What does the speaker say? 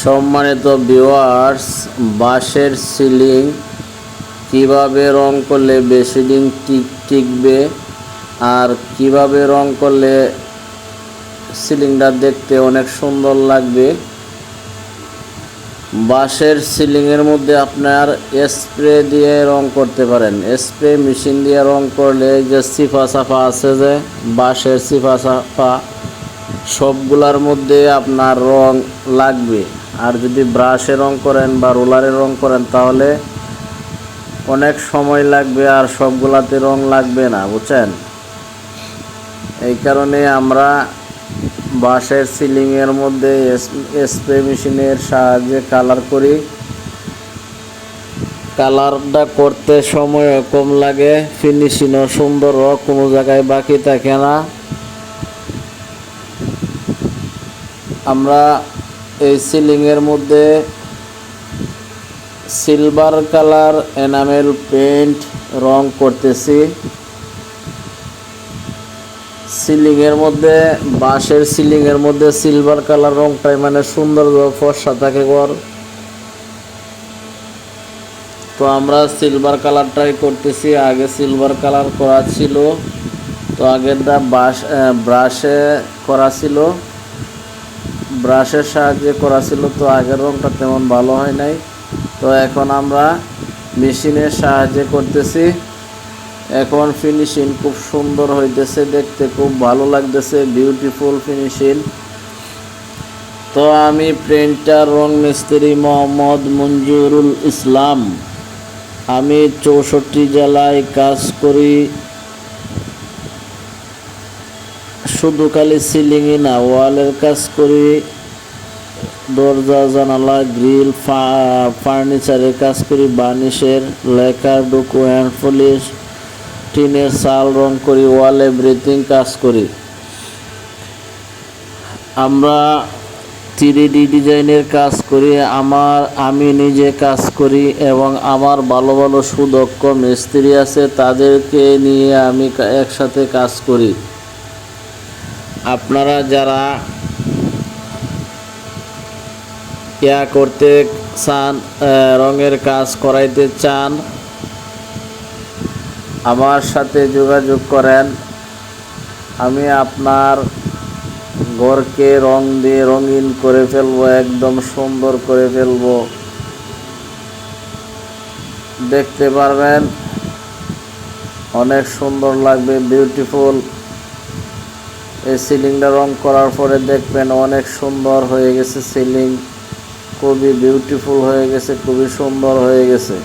সম্মানিত ভিউয়ার্স, বাঁশের সিলিং কিভাবে রং করলে বেশি দিন টিকবে আর কিভাবে রং করলে সিলিংটা দেখতে অনেক সুন্দর লাগবে। বাঁশের সিলিংয়ের মধ্যে আপনার স্প্রে দিয়ে রং করতে পারেন। স্প্রে মেশিন দিয়ে রং করলে যে সিফা সাফা আছে, যে বাঁশের সিফা সাফা সবগুলার মধ্যে আপনার রং লাগবে। আর যদি ব্রাশে রং করেন বা রোলারে রং করেন তাহলে অনেক সময় লাগবে আর সবগুলাতে রং লাগবে না, বুঝছেন। এই কারণে আমরা বাঁশের সিলিংয়ের মধ্যে স্প্রে মেশিনের সাহায্যে কালার করি। কালারটা করতে সময় কম লাগে, ফিনিশিংও সুন্দর, কোনো জায়গায় বাকি থাকে না। আমরা এই সিলিংয়ের মধ্যে সিলভার কালার এনামেল পেইন্ট রং করতেছি। সিলিংয়ের মধ্যে, বাঁশের সিলিংয়ের মধ্যে সিলভার কালার রংটাই মানে সুন্দর, ফর্সা থাকে ঘর। তো আমরা সিলভার কালারটাই করতেছি। আগে সিলভার কালার করা ছিল, তো আগেরটা ব্রাশে করা ছিল, ব্রাশের সাহায্যে করা ছিল, তো আগের রংটা তেমন ভালো হয় নাই। তো এখন আমরা মেশিনের সাহায্যে করতেছি। এখন ফিনিশিং খুব সুন্দর হইতেছে, দেখতে খুব ভালো লাগতেছে, বিউটিফুল ফিনিশিং। তো আমি প্রিন্টার রং মিস্ত্রি মোহাম্মদ মঞ্জুরুল ইসলাম। আমি 64 জেলায় কাজ করি। শুধু খালি সিলিংই না, ওয়ালের কাজ করি, দরজা জানালা গ্রিল ফার্নিচারের কাজ করি, বার্নিশের, লেকার ডকুমেন্ট পলিশ, টিনের চাল রং করি, ওয়াল এভরিথিং কাজ করি। আমরা 3D ডিজাইনের কাজ করি। আমি নিজে কাজ করি এবং আমার ভালো ভালো সুদক্ষ মিস্ত্রি আছে, তাদেরকে নিয়ে আমি একসাথে কাজ করি। আপনারা যারা করতে চান, রঙের কাজ করাইতে চান, আমার সাথে যোগাযোগ করেন। আমি আপনার ঘরকে রং দিয়ে রঙিন করে ফেলবো, একদম সুন্দর করে ফেলবো। দেখতে পারবেন, অনেক সুন্দর লাগবে, বিউটিফুল। এই সিলিংটা রং করার পরে দেখবেন অনেক সুন্দর হয়ে গেছে সিলিং, খুবই বিউটিফুল হয়ে গেছে, খুবই সুন্দর হয়ে গেছে।